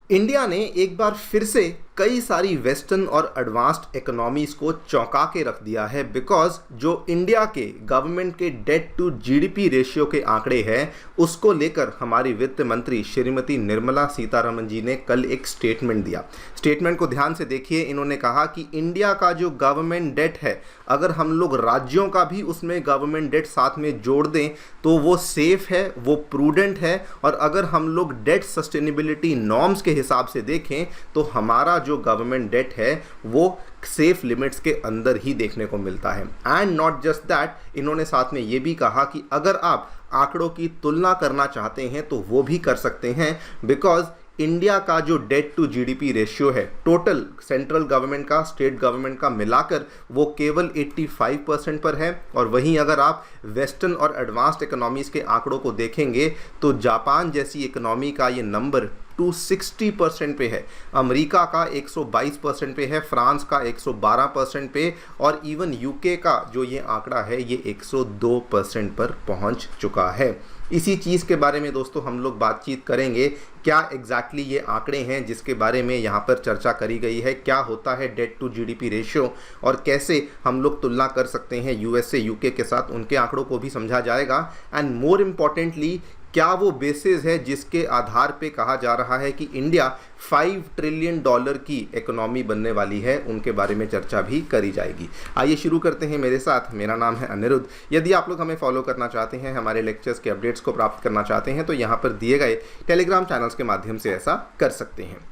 India ने एक बार फिर से कई सारी वेस्टर्न और एडवांस्ड इकोनॉमीज को चौंका के रख दिया है बिकॉज जो इंडिया के गवर्नमेंट के डेट टू जीडीपी रेशियो के आंकड़े हैं उसको लेकर हमारी वित्त मंत्री श्रीमती निर्मला सीतारमण जी ने कल एक स्टेटमेंट दिया। स्टेटमेंट को ध्यान से देखिए। इन्होंने कहा कि इंडिया का जो गवर्नमेंट डेट है, अगर हम लोग राज्यों का भी उसमें गवर्नमेंट डेट साथ में जोड़ दें तो वो सेफ है, वो प्रूडेंट है, और अगर हम लोग डेट सस्टेनेबिलिटी नॉर्म्स के हिसाब से देखें तो हमारा जो गवर्नमेंट डेट है वो सेफ लिमिट्स के अंदर ही देखने को मिलता है। एंड नॉट जस्ट दैट, इन्होंने साथ में ये भी कहा कि अगर आप आंकड़ों की तुलना करना चाहते हैं तो वो भी कर सकते हैं बिकॉज इंडिया का जो डेट टू जीडीपी रेशियो है टोटल सेंट्रल गवर्नमेंट का, स्टेट गवर्नमेंट का मिलाकर वो केवल 85% पर है। और वहीं अगर आप वेस्टर्न और एडवांस्ड इकोनॉमीज़ के आंकड़ों को देखेंगे तो जापान जैसी इकोनॉमी का ये नंबर 260% पे है, अमेरिका का 122% पे है, फ्रांस का 112% पे, और इवन यूके का जो ये आंकड़ा है ये 102% पर पहुंच चुका है। इसी चीज़ के बारे में दोस्तों हम लोग बातचीत करेंगे। क्या एग्जैक्टली ये आंकड़े हैं जिसके बारे में यहाँ पर चर्चा करी गई है, क्या होता है डेट टू जीडीपी रेशियो और कैसे हम लोग तुलना कर सकते हैं यूएस से, यूके के साथ, उनके आंकड़ों को भी समझा जाएगा। एंड मोर इम्पॉर्टेंटली क्या वो बेसिस है जिसके आधार पे कहा जा रहा है कि इंडिया $5 ट्रिलियन की इकोनॉमी बनने वाली है, उनके बारे में चर्चा भी करी जाएगी। आइए शुरू करते हैं मेरे साथ। मेरा नाम है अनिरुद्ध। यदि आप लोग हमें फॉलो करना चाहते हैं, हमारे लेक्चर्स के अपडेट्स को प्राप्त करना चाहते हैं तो यहाँ पर दिए गए टेलीग्राम चैनल्स के माध्यम से ऐसा कर सकते हैं।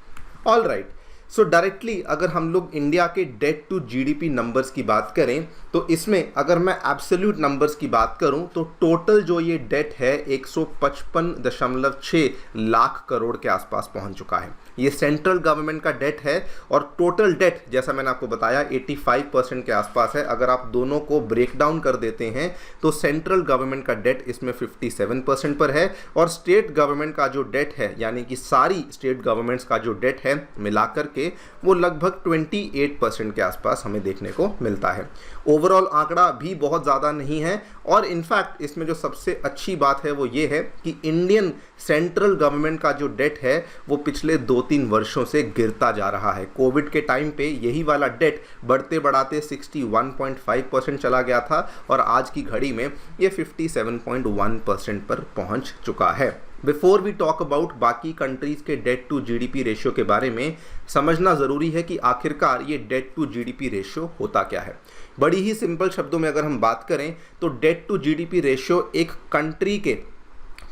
ऑल राइट, सो डायरेक्टली अगर हम लोग इंडिया के डेट टू जीडीपी नंबर्स की बात करें तो इसमें अगर मैं एब्सोल्यूट नंबर्स की बात करूं तो टोटल जो ये डेट है 155.6 लाख करोड़ के आसपास पहुंच चुका है। ये सेंट्रल गवर्नमेंट का डेट है और टोटल डेट जैसा मैंने आपको बताया 85% के आसपास है। अगर आप दोनों को ब्रेक डाउन कर देते हैं तो सेंट्रल गवर्नमेंट का डेट इसमें 57% पर है और स्टेट गवर्नमेंट का जो डेट है यानी कि सारी स्टेट गवर्नमेंट्स का जो डेट है मिलाकर के वो लगभग 28% के आसपास हमें देखने को मिलता है। ओवरऑल आंकड़ा भी बहुत ज़्यादा नहीं है और इनफैक्ट इसमें जो सबसे अच्छी बात है वो ये है कि इंडियन सेंट्रल गवर्नमेंट का जो डेट है वो पिछले 2-3 वर्षों से गिरता जा रहा है। कोविड के टाइम पे यही वाला डेट बढ़ते बढ़ाते 61.5% चला गया था और आज की घड़ी में ये 57.1% पर पहुंच चुका है। बिफोर वी टॉक अबाउट बाकी कंट्रीज़ के डेट टू जीडीपी रेशियो के बारे में समझना ज़रूरी है कि आखिरकार ये डेट टू जीडीपी रेशियो होता क्या है। बड़ी ही सिंपल शब्दों में अगर हम बात करें तो डेट टू जीडीपी रेशियो एक कंट्री के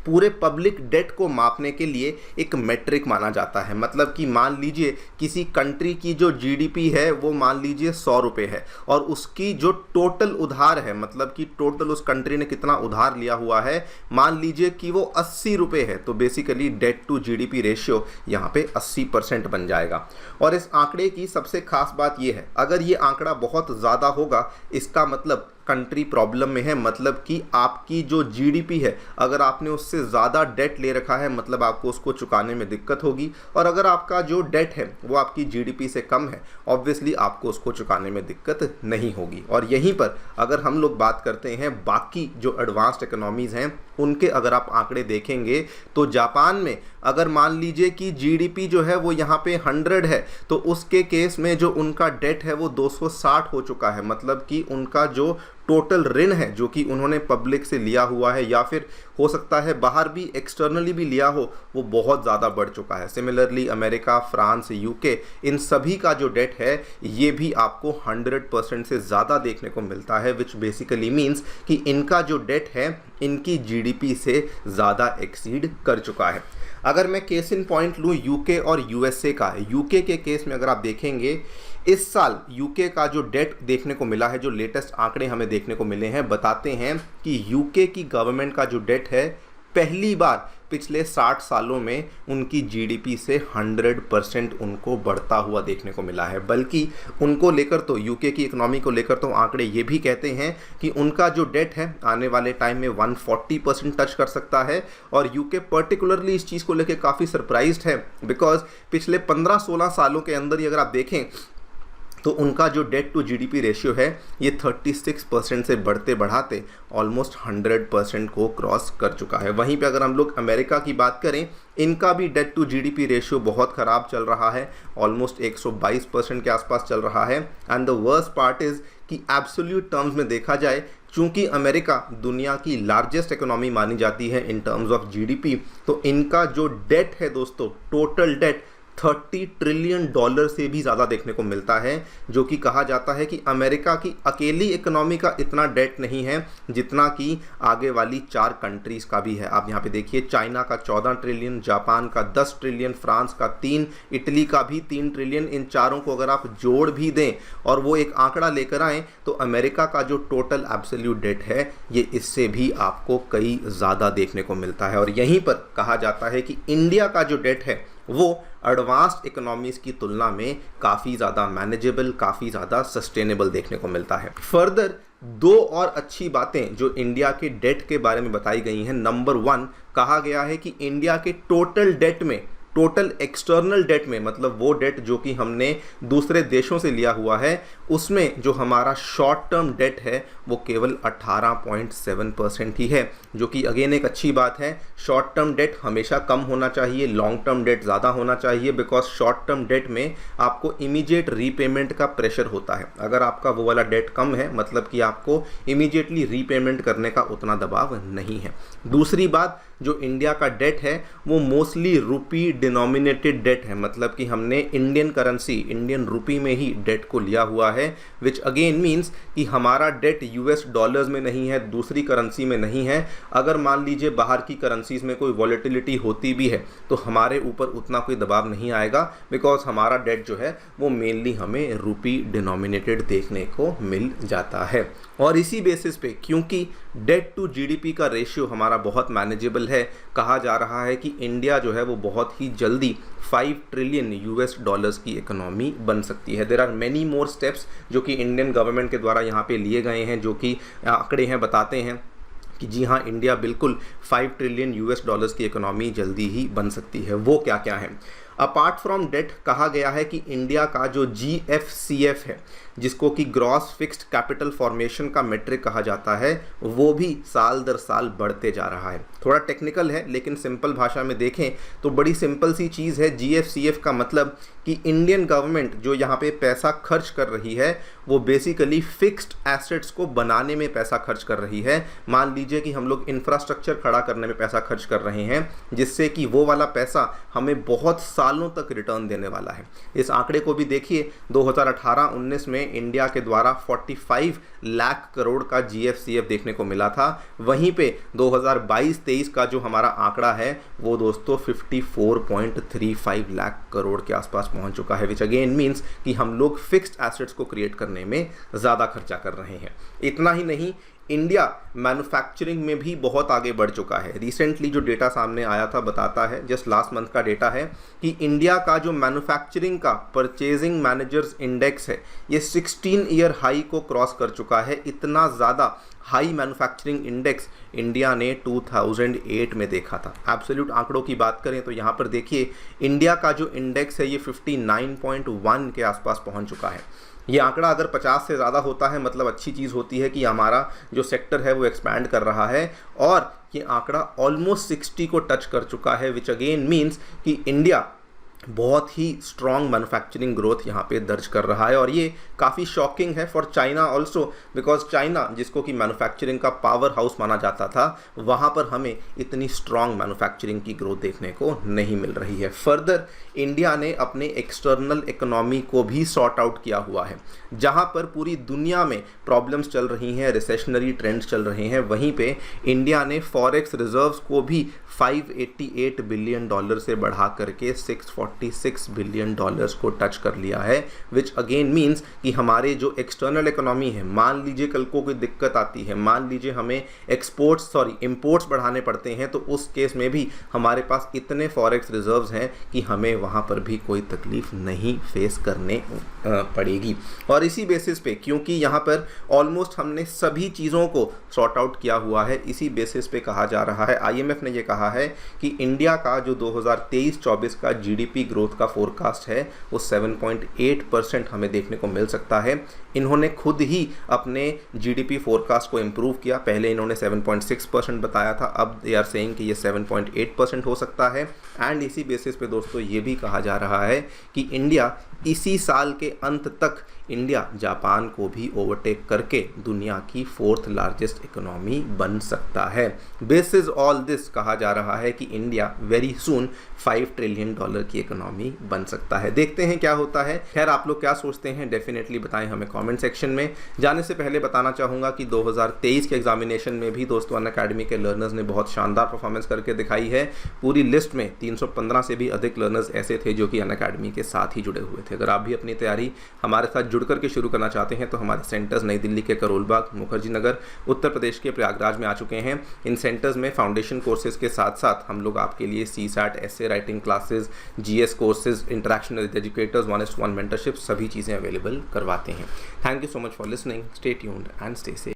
पूरे पब्लिक डेट को मापने के लिए एक मेट्रिक माना जाता है। मतलब कि मान लीजिए किसी कंट्री की जो जीडीपी है वो मान लीजिए 100 रुपये है और उसकी जो टोटल उधार है, मतलब कि टोटल उस कंट्री ने कितना उधार लिया हुआ है, मान लीजिए कि वो 80 रुपये है, तो basically debt to GDP ratio यहाँ पे 80% बन जाएगा। और इस आंकड़े की सबसे खास बात ये है, अगर ये आंकड़ा बहुत ज़्यादा होगा इसका मतलब कंट्री प्रॉब्लम में है, मतलब कि आपकी जो जीडीपी है अगर आपने उससे ज़्यादा डेट ले रखा है मतलब आपको उसको चुकाने में दिक्कत होगी, और अगर आपका जो डेट है वो आपकी जीडीपी से कम है ऑब्वियसली आपको उसको चुकाने में दिक्कत नहीं होगी। और यहीं पर अगर हम लोग बात करते हैं बाकी जो एडवांस्ड इकोनॉमीज़ हैं उनके अगर आप आंकड़े देखेंगे तो जापान में अगर मान लीजिए कि जीडीपी जो है वो यहाँ पे 100 है तो उसके केस में जो उनका डेट है वो 260 हो चुका है। मतलब कि उनका जो टोटल ऋण है जो कि उन्होंने पब्लिक से लिया हुआ है या फिर हो सकता है बाहर भी एक्सटर्नली भी लिया हो, वो बहुत ज़्यादा बढ़ चुका है। सिमिलरली अमेरिका, फ्रांस, यूके, इन सभी का जो डेट है ये भी आपको 100% से ज़्यादा देखने को मिलता है, विच बेसिकली मीन्स कि इनका जो डेट है इनकी जीडीपी से ज़्यादा एक्सीड कर चुका है। अगर मैं केस इन पॉइंट लूँ यूके और यूएसए का, यूके के केस में अगर आप देखेंगे इस साल यूके का जो डेट देखने को मिला है, जो लेटेस्ट आंकड़े हमें देखने को मिले हैं बताते हैं कि यूके की गवर्नमेंट का जो डेट है पहली बार पिछले 60 सालों में उनकी जीडीपी से 100% उनको बढ़ता हुआ देखने को मिला है। बल्कि उनको लेकर तो यूके की इकोनॉमी को लेकर तो आंकड़े ये भी कहते हैं कि उनका जो डेट है आने वाले टाइम में 140% टच कर सकता है। और यूके पर्टिकुलरली इस चीज़ को लेकर काफ़ी सरप्राइज्ड है बिकॉज पिछले 15-16 सालों के अंदर ही अगर आप देखें तो उनका जो डेट टू जीडीपी रेशियो है ये 36% से बढ़ते बढ़ाते ऑलमोस्ट 100% को क्रॉस कर चुका है। वहीं पे अगर हम लोग अमेरिका की बात करें, इनका भी डेट टू जीडीपी रेशियो बहुत ख़राब चल रहा है, ऑलमोस्ट 122% के आसपास चल रहा है। And the worst part is कि एब्सोल्यूट टर्म्स में देखा जाए, चूंकि अमेरिका दुनिया की लार्जेस्ट इकोनॉमी मानी जाती है इन टर्म्स ऑफ जीडीपी, तो इनका जो डेट है दोस्तों, टोटल डेट $30 ट्रिलियन से भी ज़्यादा देखने को मिलता है, जो कि कहा जाता है कि अमेरिका की अकेली इकोनॉमी का इतना डेट नहीं है जितना कि आगे वाली 4 कंट्रीज़ का भी है। आप यहाँ पे देखिए, चाइना का 14 ट्रिलियन, जापान का 10 ट्रिलियन, फ्रांस का 3, इटली का भी 3 ट्रिलियन। इन चारों को अगर आप जोड़ भी दें और वो एक आंकड़ा लेकर आएँ तो अमेरिका का जो टोटल एब्सोल्यूट डेट है ये इससे भी आपको कई ज़्यादा देखने को मिलता है। और यहीं पर कहा जाता है कि इंडिया का जो डेट है वो एडवांस्ड इकोनॉमीज़ की तुलना में काफ़ी ज़्यादा मैनेजेबल, काफ़ी ज़्यादा सस्टेनेबल देखने को मिलता है। फर्दर 2 और अच्छी बातें जो इंडिया के डेट के बारे में बताई गई हैं। नंबर 1, कहा गया है कि इंडिया के टोटल डेट में, टोटल एक्सटर्नल डेट में, मतलब वो डेट जो कि हमने दूसरे देशों से लिया हुआ है, उसमें जो हमारा शॉर्ट टर्म डेट है वो केवल 18.7% ही है, जो कि अगेन एक अच्छी बात है। शॉर्ट टर्म डेट हमेशा कम होना चाहिए, लॉन्ग टर्म डेट ज़्यादा होना चाहिए, बिकॉज शॉर्ट टर्म डेट में आपको इमीडिएट रीपेमेंट का प्रेशर होता है। अगर आपका वो वाला डेट कम है, मतलब कि आपको इमीडिएटली रीपेमेंट करने का उतना दबाव नहीं है। दूसरी बात, जो इंडिया का डेट है वो मोस्टली रुपी डिनोमिनेटेड डेट है, मतलब कि हमने इंडियन करेंसी, इंडियन रुपी में ही डेट को लिया हुआ है, विच अगेन मीन्स कि हमारा डेट यूएस डॉलर्स में नहीं है, दूसरी करेंसी में नहीं है। अगर मान लीजिए बाहर की करेंसीज में कोई वॉलेटिलिटी होती भी है तो हमारे ऊपर उतना कोई दबाव नहीं आएगा, बिकॉज हमारा डेट जो है वो मेनली हमें रुपी डिनोमिनेटेड देखने को मिल जाता है। और इसी बेसिस पे, क्योंकि डेट टू जीडीपी का रेशियो हमारा बहुत मैनेजेबल है, कहा जा रहा है कि इंडिया जो है वो बहुत ही जल्दी 5 ट्रिलियन यूएस डॉलर्स की इकोनॉमी बन सकती है। There are many more steps जो कि इंडियन गवर्नमेंट के द्वारा यहाँ पे लिए गए हैं, जो कि आंकड़े हैं बताते हैं कि जी हाँ, इंडिया बिल्कुल 5 ट्रिलियन यूएस डॉलर्स की इकोनॉमी जल्दी ही बन सकती है। वो क्या क्या है? अपार्ट फ्रॉम डेट, कहा गया है कि इंडिया का जो GFCF है, जिसको कि ग्रॉस फिक्स्ड कैपिटल फॉर्मेशन का मेट्रिक कहा जाता है, वो भी साल दर साल बढ़ते जा रहा है। थोड़ा टेक्निकल है लेकिन सिंपल भाषा में देखें तो बड़ी सिंपल सी चीज़ है। GFCF का मतलब कि इंडियन गवर्नमेंट जो यहाँ पे पैसा खर्च कर रही है वो बेसिकली फिक्स्ड एसेट्स को बनाने में पैसा खर्च कर रही है। मान लीजिए कि हम लोग इंफ्रास्ट्रक्चर खड़ा करने में पैसा खर्च कर रहे हैं, जिससे कि वो वाला पैसा हमें बहुत सालों तक रिटर्न देने वाला है। इस आंकड़े को भी देखिए, 2018-19 में इंडिया के द्वारा 45 लाख करोड़ का GFCF देखने को मिला था। वहीं पे 2022-23 का जो हमारा आंकड़ा है वो दोस्तों 54.35 लाख करोड़ के आसपास पहुंच चुका है, विच अगेन मीन्स कि हम लोग फिक्स्ड एसेट्स को क्रिएट करने में ज़्यादा खर्चा कर रहे हैं। इतना ही नहीं, इंडिया मैन्युफैक्चरिंग में भी बहुत आगे बढ़ चुका है। रिसेंटली जो डेटा सामने आया था बताता है, जस्ट लास्ट मंथ का डेटा है, कि इंडिया का जो मैन्युफैक्चरिंग का परचेजिंग मैनेजर्स इंडेक्स है ये 16 ईयर हाई को क्रॉस कर चुका है। इतना ज़्यादा हाई मैन्युफैक्चरिंग इंडेक्स इंडिया ने 2008 में देखा था। एब्सोल्यूट आंकड़ों की बात करें तो यहाँ पर देखिए, इंडिया का जो इंडेक्स है ये 59.1 के आसपास पहुँच चुका है। ये आंकड़ा अगर 50 से ज़्यादा होता है मतलब अच्छी चीज़ होती है कि हमारा जो सेक्टर है वो एक्सपैंड कर रहा है, और ये आंकड़ा ऑलमोस्ट 60 को टच कर चुका है, विच अगेन मीन्स कि इंडिया बहुत ही स्ट्रॉन्ग मैन्युफैक्चरिंग ग्रोथ यहाँ पे दर्ज कर रहा है। और ये काफ़ी शॉकिंग है for China also, because China जिसको कि मैन्युफैक्चरिंग का पावर हाउस माना जाता था, वहाँ पर हमें इतनी स्ट्रॉन्ग मैन्युफैक्चरिंग की ग्रोथ देखने को नहीं मिल रही है। फर्दर इंडिया ने अपने एक्सटर्नल इकोनॉमी को भी सॉर्ट आउट किया हुआ है। जहाँ पर पूरी दुनिया में प्रॉब्लम्स चल रही हैं, रिसेशनरी ट्रेंड्स चल रहे हैं, वहीं पे इंडिया ने फॉरेक्स रिजर्व्स को भी $588 बिलियन से बढ़ा करके $646 बिलियन को टच कर लिया है, विच अगेन मीन्स कि हमारे जो एक्सटर्नल इकोनॉमी है, मान लीजिए कल को कोई दिक्कत आती है, मान लीजिए हमें इंपोर्ट्स बढ़ाने पड़ते हैं, तो उस केस में भी हमारे पास इतने फॉरेक्स रिजर्व्स हैं कि हमें वहाँ पर भी कोई तकलीफ नहीं फेस करने पड़ेगी। और इसी बेसिस पे, क्योंकि यहाँ पर ऑलमोस्ट हमने सभी चीज़ों को सॉर्ट आउट किया हुआ है, इसी बेसिस पे कहा जा रहा है, IMF ने ये कहा है कि इंडिया का जो 2023-24 का GDP ग्रोथ का फोरकास्ट है वो 7.8% हमें देखने को मिल सकता है। इन्होंने खुद ही अपने जीडीपी फोरकास्ट को इम्प्रूव किया, पहले इन्होंने 7.6% बताया था, अब दे आर सेइंग कि ये 7.8% हो सकता है। एंड इसी बेसिस पे दोस्तों ये भी कहा जा रहा है कि इंडिया इसी साल के अंत तक इंडिया जापान को भी ओवरटेक करके दुनिया की 4th लार्जेस्ट इकोनॉमी बन सकता है। बेसिस ऑल दिस कहा जा रहा है कि इंडिया वेरी सून $5 ट्रिलियन की इकोनॉमी बन सकता है। देखते हैं क्या होता है। खैर आप लोग क्या सोचते हैं डेफिनेटली बताएं हमें कमेंट सेक्शन में। जाने से पहले बताना चाहूँगा कि 2023 के एग्जामिनेशन में भी दोस्तों अनअकैडमी के लर्नर्स ने बहुत शानदार परफॉर्मेंस करके दिखाई है। पूरी लिस्ट में 315 से भी अधिक लर्नर्स ऐसे थे जो कि अनअकैडमी के साथ ही जुड़े हुए थे। अगर आप भी अपनी तैयारी हमारे साथ जुड़ करके शुरू करना चाहते हैं तो हमारे सेंटर्स नई दिल्ली के करोलबाग, मुखर्जी नगर, उत्तर प्रदेश के प्रयागराज में आ चुके हैं। इन सेंटर्स में फाउंडेशन कोर्सेज के साथ साथ हम लोग आपके लिए CSAT, essay writing classes, GS courses, interaction with educators, 1:1 mentorship, सभी चीज़ें अवेलेबल करवाते हैं। Thank you so much for listening. Stay tuned and stay safe.